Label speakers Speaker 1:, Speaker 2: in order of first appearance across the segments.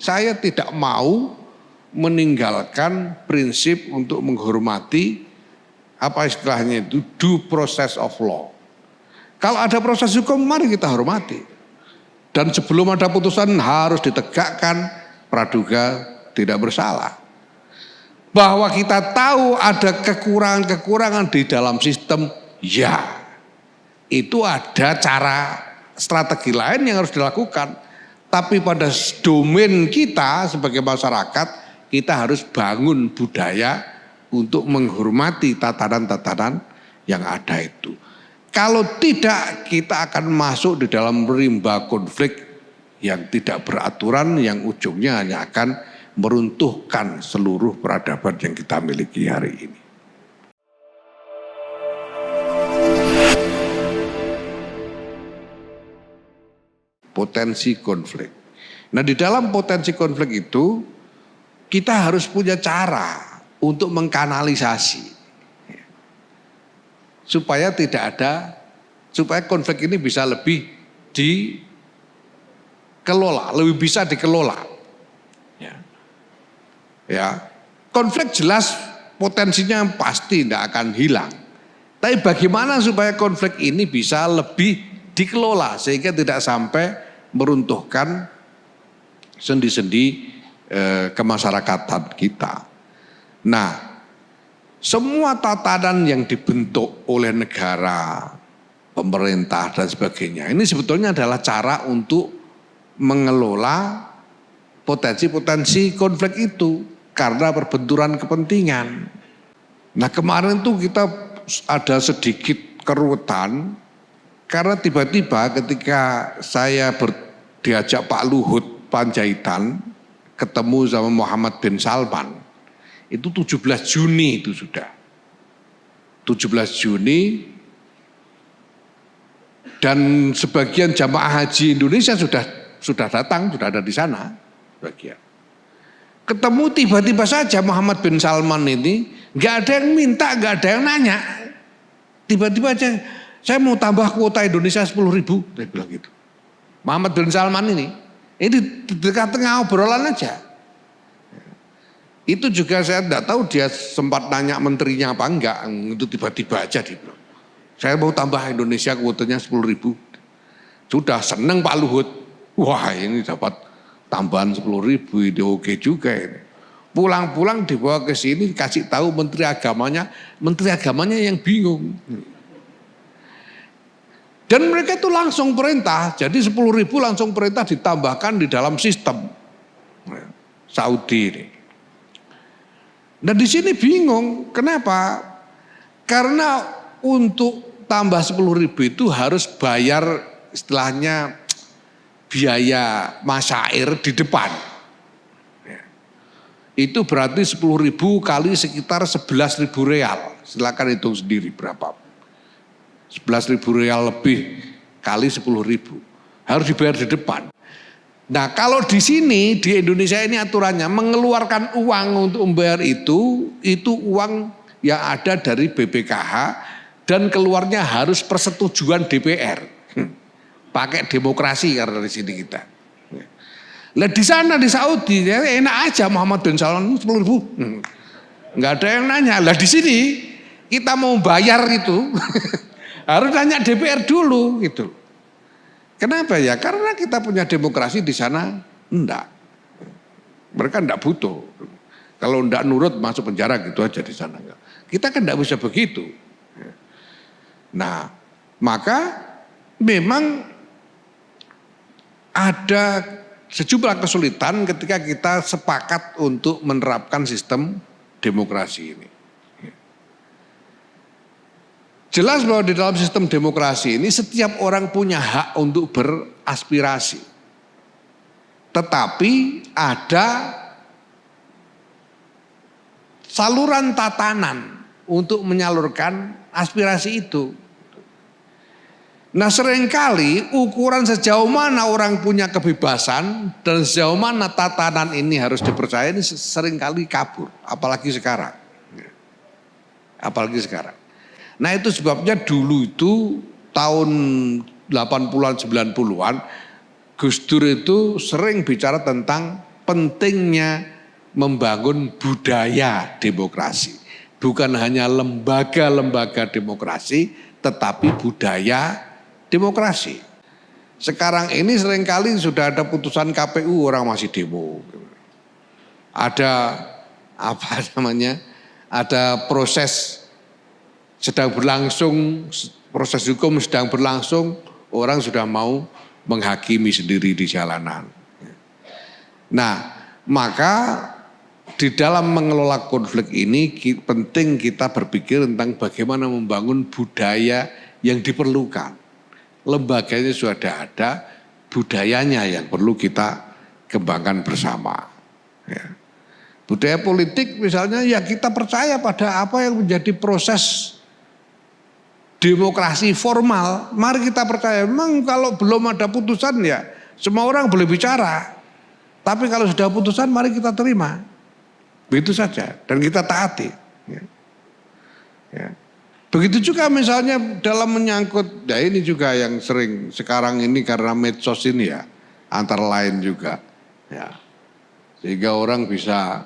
Speaker 1: saya tidak mau meninggalkan prinsip untuk menghormati apa istilahnya itu due process of law. Kalau ada proses hukum mari kita hormati. Dan sebelum ada putusan harus ditegakkan praduga tidak bersalah. Bahwa kita tahu ada kekurangan-kekurangan di dalam sistem, ya itu ada cara strategi lain yang harus dilakukan. Tapi pada domain kita sebagai masyarakat, kita harus bangun budaya untuk menghormati tatanan-tatanan yang ada itu. Kalau tidak, kita akan masuk di dalam rimba konflik yang tidak beraturan, yang ujungnya hanya akan meruntuhkan seluruh peradaban yang kita miliki hari ini. Potensi konflik. Nah, di dalam potensi konflik itu kita harus punya cara untuk mengkanalisasi supaya supaya konflik ini bisa lebih dikelola, lebih bisa dikelola. Ya, konflik jelas potensinya pasti tidak akan hilang. Tapi bagaimana supaya konflik ini bisa lebih dikelola sehingga tidak sampai meruntuhkan sendi-sendi kemasyarakatan kita. Nah, semua tatanan yang dibentuk oleh negara, pemerintah dan sebagainya, ini sebetulnya adalah cara untuk mengelola potensi-potensi konflik itu karena perbenturan kepentingan. Nah, kemarin tuh kita ada sedikit keruwetan karena tiba-tiba ketika saya diajak Pak Luhut Panjaitan ketemu sama Muhammad bin Salman, itu 17 Juni itu sudah. 17 Juni dan sebagian jamaah haji Indonesia sudah datang, sudah ada di sana sebagian. Ketemu tiba-tiba saja Muhammad bin Salman ini, gak ada yang minta, gak ada yang nanya. Tiba-tiba aja, saya mau tambah kuota Indonesia 10.000, dia bilang gitu. Muhammad bin Salman ini di tengah obrolan aja. Itu juga saya tidak tahu dia sempat nanya menterinya apa enggak, itu tiba-tiba aja dia bilang. Saya mau tambah Indonesia kuotanya 10.000. Sudah seneng Pak Luhut. Wah ini dapat tambahan 10.000, ini oke juga ini. Pulang-pulang dibawa ke sini kasih tahu menteri agamanya yang bingung. Dan mereka itu langsung perintah, jadi 10.000 langsung perintah ditambahkan di dalam sistem Saudi ini. Nah di sini bingung, kenapa? Karena untuk tambah 10.000 itu harus bayar istilahnya biaya masyair di depan. Itu berarti 10.000 kali sekitar 11.000 real. Silakan hitung sendiri berapa. 11.000 real lebih kali 10.000 harus dibayar di depan. Nah kalau di sini di Indonesia ini aturannya mengeluarkan uang untuk membayar itu uang yang ada dari BPKH dan keluarnya harus persetujuan DPR. Pakai demokrasi karena di sini kita. Nah di sana di Saudi ya, enak aja Muhammad bin Salman 10.000. Nggak ada yang nanya. Lah di sini kita mau bayar itu harus nanya DPR dulu gitu. Kenapa ya? Karena kita punya demokrasi di sana enggak. Mereka enggak butuh. Kalau enggak nurut masuk penjara gitu aja di sana. Kita kan enggak bisa begitu. Nah, maka memang ada sejumlah kesulitan ketika kita sepakat untuk menerapkan sistem demokrasi ini. Jelas bahwa di dalam sistem demokrasi ini setiap orang punya hak untuk beraspirasi. Tetapi ada saluran tatanan untuk menyalurkan aspirasi itu. Nah seringkali ukuran sejauh mana orang punya kebebasan dan sejauh mana tatanan ini harus dipercaya ini seringkali kabur. Apalagi sekarang. Nah itu sebabnya dulu itu tahun 80-an 90-an Gus Dur itu sering bicara tentang pentingnya membangun budaya demokrasi. Bukan hanya lembaga-lembaga demokrasi, tetapi budaya demokrasi. Sekarang ini seringkali sudah ada putusan KPU orang masih demo. Ada ada proses sedang berlangsung, proses hukum sedang berlangsung, orang sudah mau menghakimi sendiri di jalanan. Nah, maka di dalam mengelola konflik ini penting kita berpikir tentang bagaimana membangun budaya yang diperlukan. Lembaganya sudah ada, budayanya yang perlu kita kembangkan bersama. Ya. Budaya politik misalnya ya kita percaya pada apa yang menjadi proses demokrasi formal. Mari kita percaya, memang kalau belum ada putusan ya semua orang boleh bicara. Tapi kalau sudah putusan mari kita terima. Begitu saja dan kita taati. Ya. Ya. Begitu juga misalnya dalam menyangkut, ya ini juga yang sering sekarang ini karena medsos ini ya, antara lain juga. Ya. Sehingga orang bisa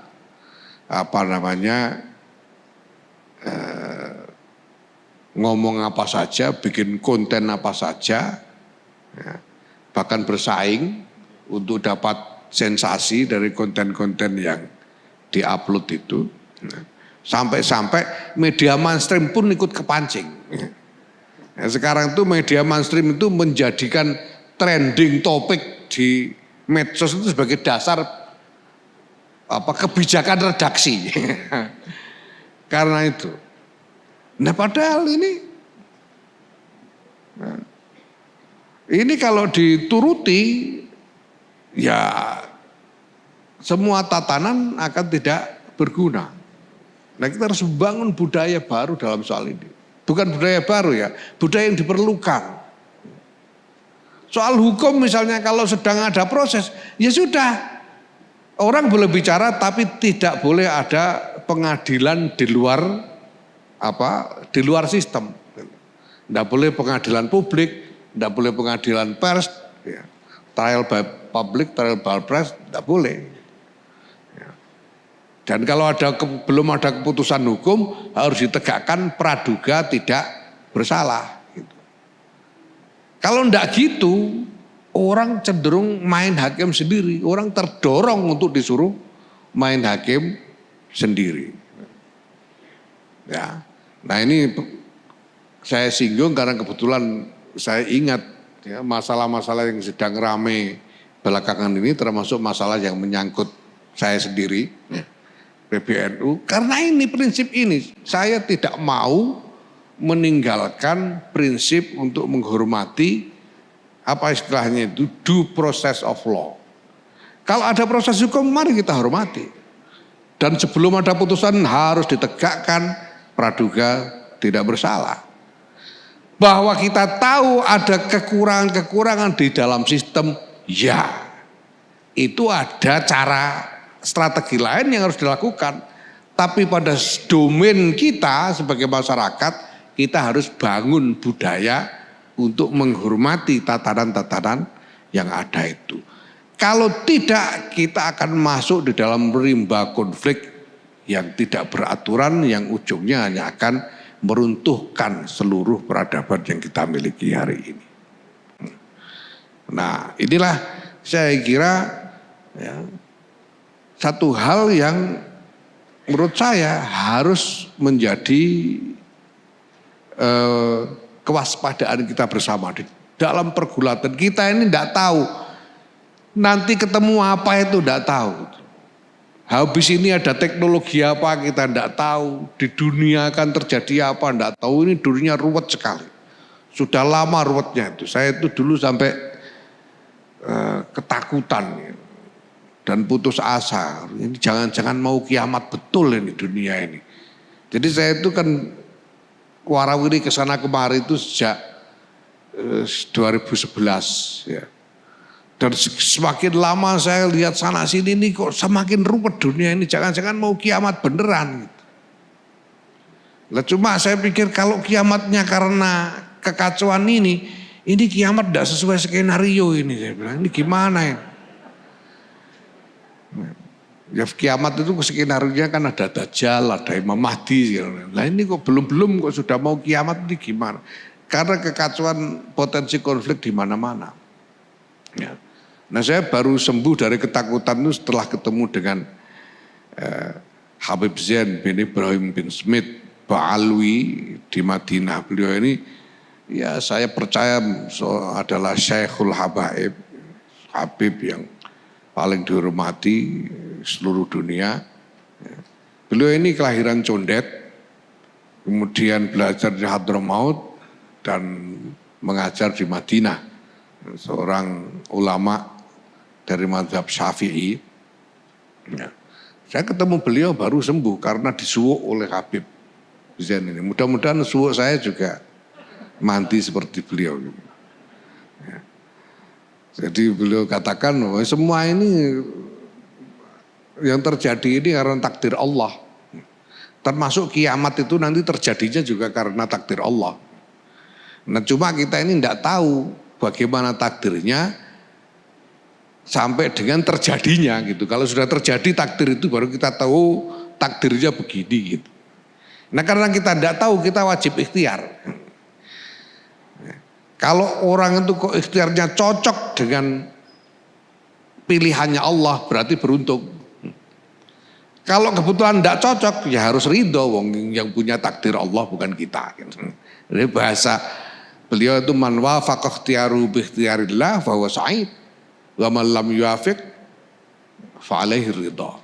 Speaker 1: ngomong apa saja, bikin konten apa saja, ya. Bahkan bersaing untuk dapat sensasi dari konten-konten yang diupload itu. Sampai-sampai media mainstream pun ikut kepancing. Ya, sekarang itu media mainstream itu menjadikan trending topik di medsos itu sebagai dasar kebijakan redaksi. Karena itu. Nah padahal ini kalau dituruti ya semua tatanan akan tidak berguna. Nah kita harus membangun budaya baru dalam soal ini. Bukan budaya baru ya, budaya yang diperlukan. Soal hukum misalnya kalau sedang ada proses, ya sudah. Orang boleh bicara tapi tidak boleh ada pengadilan di luar sistem. Tidak boleh pengadilan publik, tidak boleh pengadilan pers, ya. Trial by public, trial by press, tidak boleh. Dan kalau belum ada keputusan hukum harus ditegakkan praduga tidak bersalah. Gitu. Kalau enggak gitu, orang cenderung main hakim sendiri. Orang terdorong untuk disuruh main hakim sendiri. Ya, nah ini saya singgung karena kebetulan saya ingat ya, masalah-masalah yang sedang ramai belakangan ini termasuk masalah yang menyangkut saya sendiri. Ya. PBNU, karena ini prinsip ini, saya tidak mau meninggalkan prinsip untuk menghormati istilahnya itu due process of law. Kalau ada proses hukum mari kita hormati. Dan sebelum ada putusan harus ditegakkan praduga tidak bersalah. Bahwa kita tahu ada kekurangan-kekurangan di dalam sistem, ya itu ada cara strategi lain yang harus dilakukan. Tapi pada domain kita sebagai masyarakat, kita harus bangun budaya untuk menghormati tatanan-tatanan yang ada itu. Kalau tidak, kita akan masuk di dalam rimba konflik yang tidak beraturan, yang ujungnya hanya akan meruntuhkan seluruh peradaban yang kita miliki hari ini. Nah, inilah saya kira ya, satu hal yang menurut saya harus menjadi kewaspadaan kita bersama. Di dalam pergulatan kita ini tidak tahu nanti ketemu apa itu tidak tahu. Habis ini ada teknologi apa kita tidak tahu. Di dunia akan terjadi apa tidak tahu. Ini dunia ruwet sekali. Sudah lama ruwetnya itu. Saya itu dulu sampai ketakutan dan putus asa. Ini jangan-jangan mau kiamat betul ini dunia ini. Jadi saya itu kan warawiri kesana kemari itu sejak 2011 ya. Dan semakin lama saya lihat sana sini ini kok semakin ruwet dunia ini. Jangan-jangan mau kiamat beneran gitu. Lah cuma saya pikir kalau kiamatnya karena kekacauan ini kiamat tidak sesuai skenario ini. Saya bilang ini gimana ini. Ya kiamat itu skenario-nya kan ada Dajjal, ada Imam Mahdi. Nah ini kok belum kok sudah mau kiamat ini gimana? Karena kekacauan potensi konflik di mana-mana. Ya. Nah saya baru sembuh dari ketakutan itu setelah ketemu dengan Habib Zain bin Ibrahim bin Smith Ba'alwi di Madinah. Beliau ini ya saya percaya adalah Syekhul Habaib, Habib yang paling dihormati seluruh dunia. Beliau ini kelahiran Condet, kemudian belajar di Hadramaut dan mengajar di Madinah. Seorang ulama dari mazhab Syafi'i. Ya. Saya ketemu beliau baru sembuh karena disuwuk oleh Habib Zain ini. Mudah-mudahan suwuk saya juga mandi seperti beliau. Ya. Jadi beliau katakan bahwa semua ini yang terjadi ini karena takdir Allah. Termasuk kiamat itu nanti terjadinya juga karena takdir Allah. Nah cuma kita ini tidak tahu bagaimana takdirnya sampai dengan terjadinya gitu. Kalau sudah terjadi takdir itu baru kita tahu takdirnya begini gitu. Nah karena kita tidak tahu kita wajib ikhtiar. Kalau orang itu kok ikhtiarnya cocok dengan pilihannya Allah berarti beruntung. Kalau kebetulan tidak cocok ya harus ridho wong yang punya takdir Allah bukan kita. Ini bahasa beliau itu man wafaqa ikhtiyaru bi ikhtiyarillah fa huwa sa'id wa man lam yuwafiq fa alaihi ridha.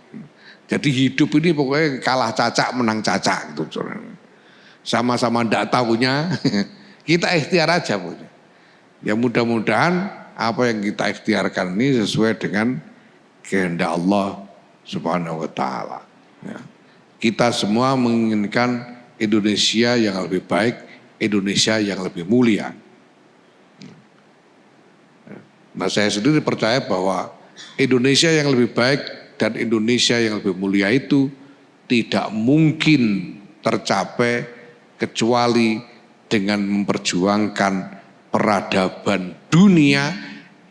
Speaker 1: Jadi hidup ini pokoknya kalah cacak menang cacak gitu. Sama-sama tidak tahunya kita ikhtiar aja punya. Ya mudah-mudahan apa yang kita ikhtiarkan ini sesuai dengan kehendak Allah Subhanahu wa ta'ala. Ya. Kita semua menginginkan Indonesia yang lebih baik, Indonesia yang lebih mulia. Nah saya sendiri percaya bahwa Indonesia yang lebih baik dan Indonesia yang lebih mulia itu tidak mungkin tercapai kecuali dengan memperjuangkan peradaban dunia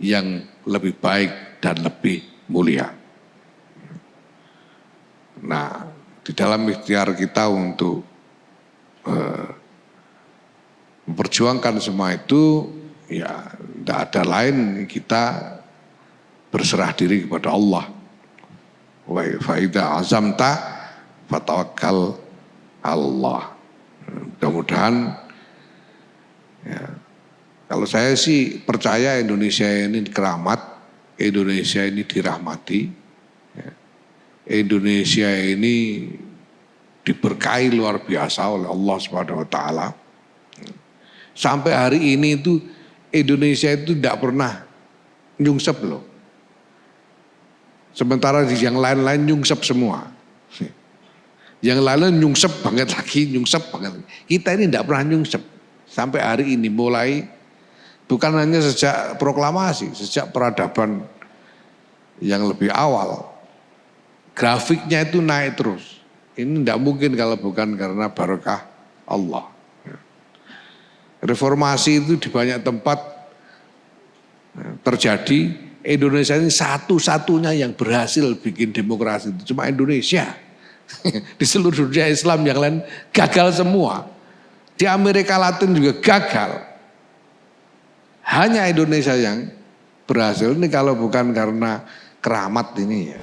Speaker 1: yang lebih baik dan lebih mulia. Nah, di dalam ikhtiar kita untuk memperjuangkan semua itu, ya tidak ada lain kita berserah diri kepada Allah. Wa idza azamta fatawakkal Allah. Mudah-mudahan, ya, kalau saya sih percaya Indonesia ini keramat, Indonesia ini dirahmati. Ya. Indonesia ini diberkahi luar biasa oleh Allah Subhanahu wa taala. Sampai hari ini itu Indonesia itu tidak pernah nyungsep loh. Sementara di yang lain-lain nyungsep semua. Yang lain nyungsep banget lagi, nyungsep banget lagi. Kita ini tidak pernah nyungsep. Sampai hari ini mulai bukan hanya sejak proklamasi, sejak peradaban yang lebih awal. Grafiknya itu naik terus. Ini tidak mungkin kalau bukan karena barokah Allah. Reformasi itu di banyak tempat terjadi. Indonesia ini satu-satunya yang berhasil bikin demokrasi itu cuma Indonesia. Di seluruh dunia Islam yang lain gagal semua. Di Amerika Latin juga gagal. Hanya Indonesia yang berhasil ini kalau bukan karena keramat ini ya.